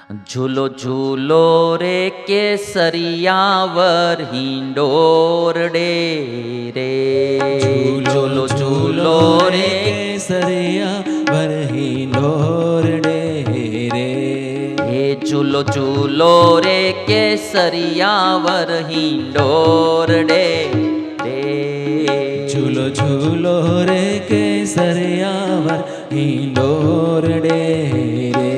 झूलो झूलो रे केसरियावर हिंडोरडे रे। झूलो झूलो रे केसरियावर हिंडोरडे रे। हे झूलो झूलो रे केसरियावर हिंडोरडे रे। झूलो झूलो रे केसरियावर हिंडोरडे रे।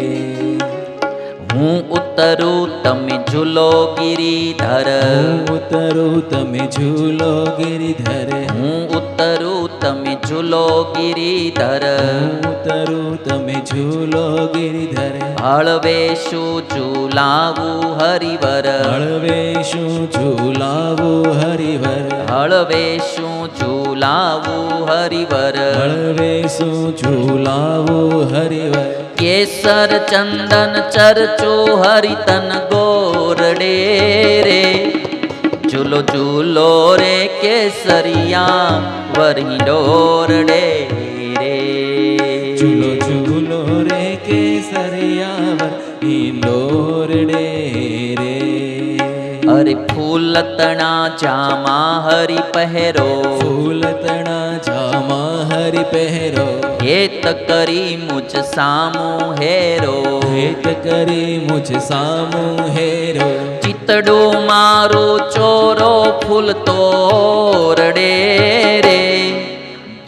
हूँ उतरू तमे झूलो गिरिधर। हूँ उतरू तमे झूलो गिरिधर। हूँ उतरू तमे झूलो गिरिधर। हूँ उतरू तमे झूलो गिरिधर। हळवेशु झूलावू हरिवर। हळवेशु झूलावू हरिवर। हळवेशु झूलावू हरिवर। हळवेशु झूलावू हरिवर। केसर चंदन चर्चो हरितन गोरडे रे। झूलो झूलो रे केसरिया वर हिंडोरडे रे। झूलो झूलो रे केसरियावर हिंडोरडे रे। अरे फूल तना जामा हरि पहरो। फूल तना जामा हरि पहरो। हेत करी मुझ सामू हेरो। हेत करी मुझ सामू हेरो। चितड़ो मारो चोरो फूल तोरडे रे।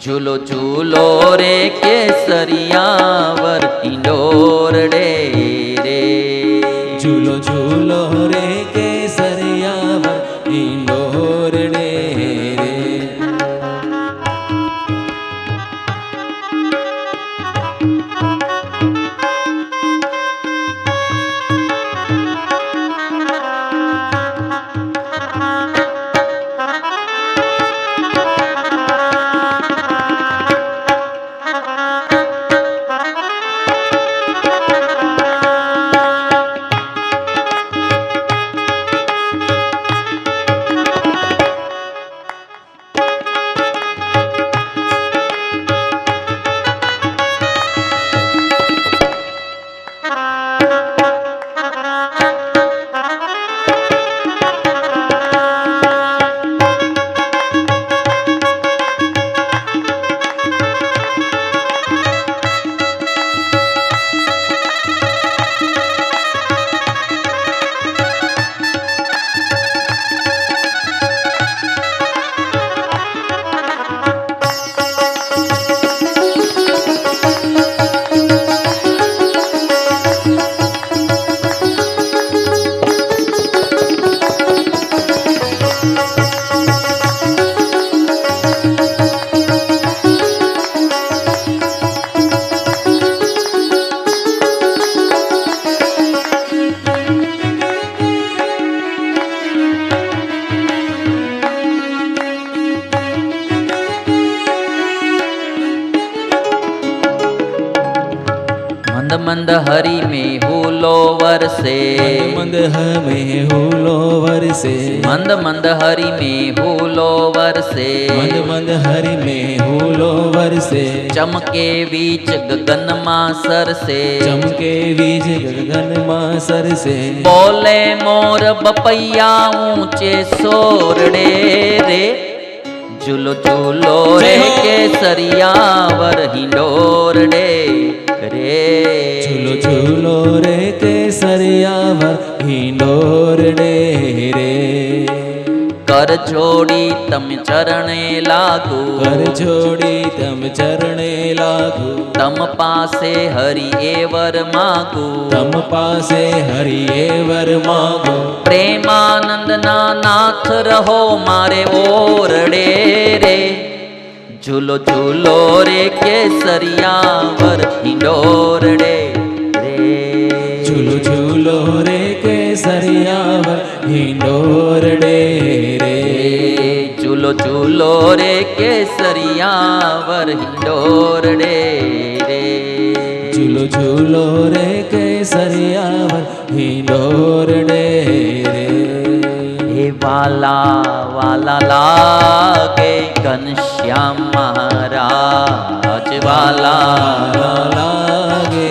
झूलो झूलो रे केसरिया वर हिंडोरडे रे। झूलो झूलो रे केसरियावर हिंडोरडे रे। मंद मंद हरि में हुलो वरसे। मंद हमें हुलो वरसे। मंद मंद हरि में हुलो वरसे। मंद मंद हरि में हुलो वरसे। चमके बीच गगन मां सर से। चमके बीज गगन मां सर से। बोले मोर बपैया ऊंचे सोरडे रे। झूलो झूलो रे केसरिया वर हिंडोरडे रे। झूलो झूलो रे केसरियावर हिंडोरडे रे। कर जोड़ी तम चरणे लागू। कर जोड़ी तम चरणे लागू। तम पासे हरि एवर मागू। तम पासे हरि एवर मागो। प्रेमानंद ना नाथ रहो मारे ओरडे रे। झूलो झूलो रे केसरिया वर हिंडोरडे रे। झूलो झूलो रे केसरियावर हिंडोरडे रे। झूलो झूलो रे केसरिया वर हिंडोरडे रे। झूलो झूलो रे केसरियावर हिंडोरडे रे। हे वाला वाला लागे घनश्याम महाराज वाला लागे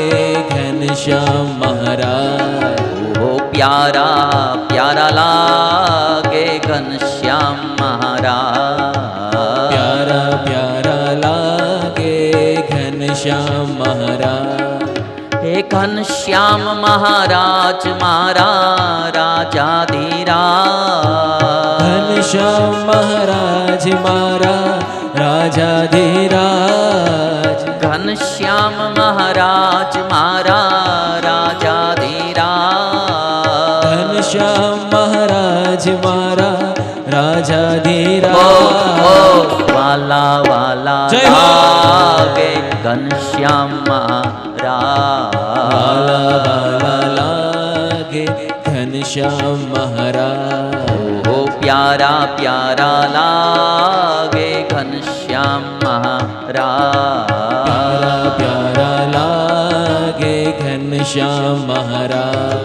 घनश्याम महाराज। प्यारा प्यारा लागे घनश्याम महाराज। प्यारा प्यारा लागे घनश्याम महाराज। हे घनश्याम महाराज मारा राजाधिराज। घनश्याम महाराज मारा राजाधिराज। घनश्याम महाराज मारा राजाधिराज। घनश्याम महाराज मारा राजाधिराज। ओ वाला वाला जय हो। लागे घनश्याम महाराज। वाला वाला लागे घनश्याम महाराज। ओ प्यारा प्यारा लागे घनश्याम महाराज। प्यारा प्यारा लागे घनश्याम महाराज।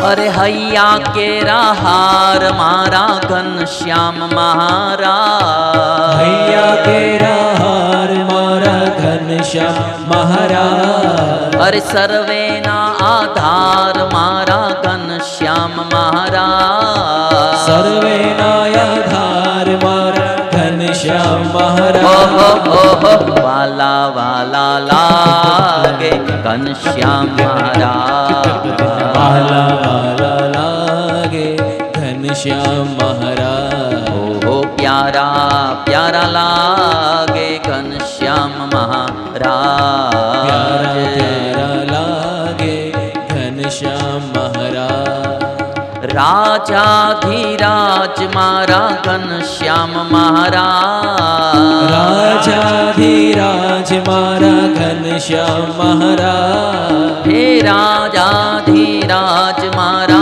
अरे हैया केरा हार मारा घनश्याम महाराज। हैया केरा हार मारा घनश्याम महाराज। अरे सर्वेना आधार मारा घनश्याम महाराज। सर्वेना आधार मारा घनश्याम महाराज। वाला वाला लागे घनश्याम महाराज। वाला वाला लागे घनश्याम महाराज। ओ प्यारा प्यारा लागे घनश्याम महाराज। प्यारा प्यारा लागे घनश्याम महाराज। राजाधिराज मारा घनश्याम महाराज। राजाधिराज मारा घनश्याम महाराज। हे राजाधिराज मारा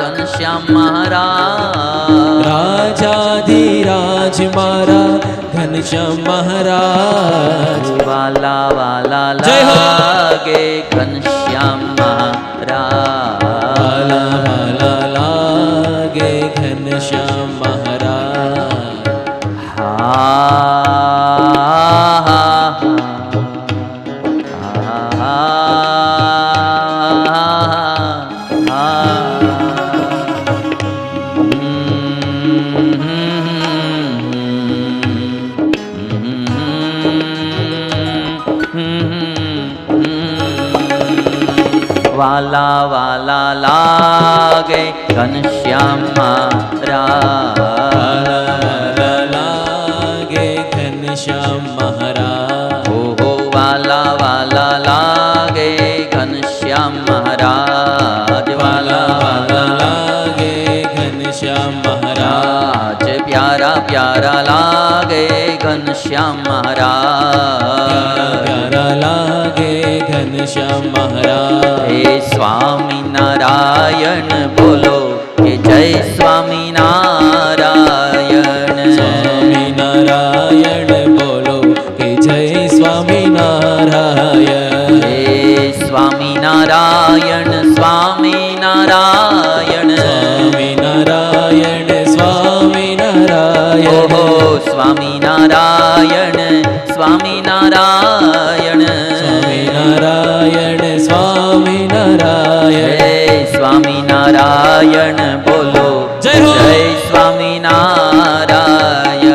घनश्याम महाराज। राजाधिराज मारा घनश्याम महाराज। वाला वाला जय हो। लागे घनश्याम महाराज। वाला वाला लागे घनश्याम महाराज। हा वाला वाला लागे घनश्याम महाराज। वाला लागे घनश्याम महाराज। हो वाला वाला लागे घनश्याम महाराज। वाला वाला लागे घनश्याम महाराज। प्यारा प्यारा लागे घनश्याम महाराज। प्यारा लागे घनश्याम महाराज। हे स्वामी नारायण बोलो के जय स्वामी नारायण। स्वामी नारायण बोलो के जय स्वामी नारायण। हे स्वामी नारायण स्वामी नारायण। स्वामी नारायण स्वामी नारायण। ओहो स्वामी नारायण स्वामी नारायण। स्वामी नारायण स्वामी नारायण। हे स्वामी नारायण बोलो जय हो। जय स्वामी नारायण।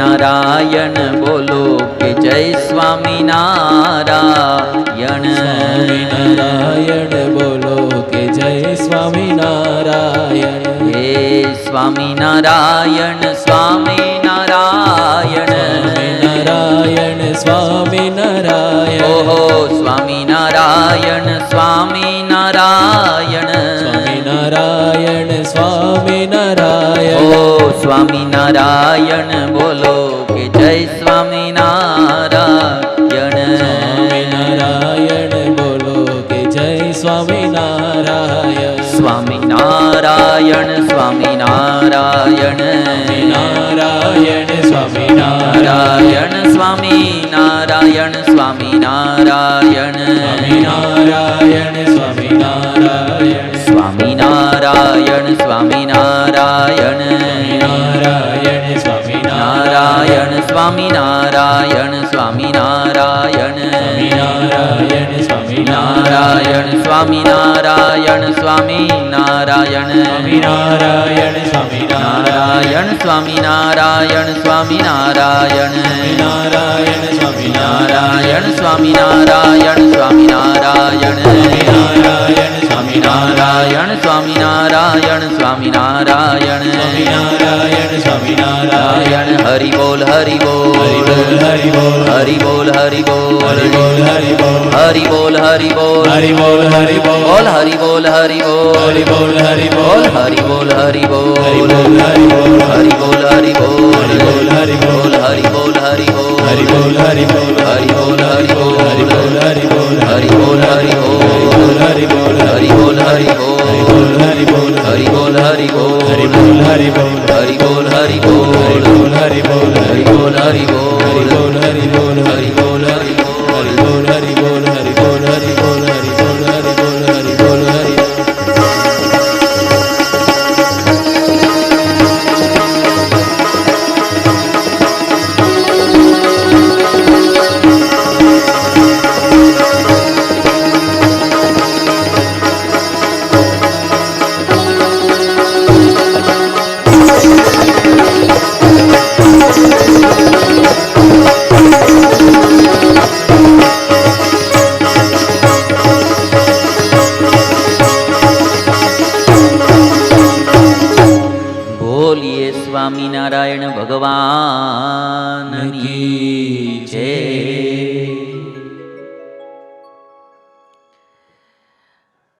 સ્વામિનારાયણ બોલો કે જય સ્વામિનારાયણ. સ્વામિનારાયણ બોલો કે જય સ્વામિનારાયણ. હે સ્વામિનારાયણ સ્વામિનારાયણ. નારાયણ સ્વામિનારાયણ. ઓહો સ્વામિનારાયણ સ્વામિનારાયણ. સ્વામિનારાયણ સ્વામિનારાયણ. ઓ સ્વામિનારાયણ બોલો કે જય સ્વામિનારાયણ. સ્વામિનારાયણ બોલો કે જય સ્વામિનારાયણ. સ્વામિનારાયણ સ્વામિનારાયણ. નારાયણ નારાયણ સ્વામિનારાયણ. સ્વામિનારાયણ સ્વામિનારાયણ. સ્વામિનારાયણ સ્વામિનારાયણ. સ્વામિનારાયણ સ્વામિનારાયણ. નારાયણ નારાયણ સ્વામિનારાયણ. સ્વામિનારાયણ સ્વામિનારાયણ. નારાયણ નારાયણ સ્વામિનારાયણ. સ્વામિનારાયણ સ્વામિનારાયણ. નારાયણ સ્વામિનારાયણ. નારાયણ સ્વામિનારાયણ સ્વામિનારાયણ. નારાયણ નારાયણ સ્વામિનારાયણ. સ્વામિનારાયણ સ્વામિનારાયણ. નારાયણ સ્વામિનારાયણ. નારાયણ સ્વામિનારાયણ સ્વામિનારાયણ. નારાયણ સ્વામિનારાયણ. હરિ બોલ હરિ બોલ હરિ બોલ હરિ બોલ. હરિ બોલ હરિ બોલ હરિ બોલ હરિ બોલ. હરિ બોલ હરિ બોલ હરિ બોલ હરિ બોલ. બોલ હરિ બોલ હરિ બોલ હરિ બોલ હરિ બોલ બોલ. હરિ બોલ હરિ બોલ હરિ બોલ હરિ બોલ. હરિ બોલ હરિ બોલ હરિ બોલ હરિ બોલ. હરિ બોલ હરિ બોલ હરિ બોલ હરિ બોલ. હરિ બોલ હરિ બોલ હરિ બોલ હરિ બોલ. હરિ બોલ હરિ બોલ હરિ બોલ હરિ હરિ બોલ. બોલ હરિ બોલ હરિ બોલ હરિ બોલ. હરિ બોલ હરિ બોલ હરિ બોલ હરિ બોલ. હરિ બોલ હરિ બોલ હરિ બોલ હરિ બોલ. હરિ બોલ હરિ બોલ હરિ બોલ હરિ બોલ. હરિ બોલ હરિ બોલ હરિ બોલ હરિ બોલ. હરિ બોલ હરિ બોલ. હરિ બોલ હરિ બોલ. હરિ બોલ હરિ બોલ. બોલીએ સ્વામિનારાયણ ભગવાન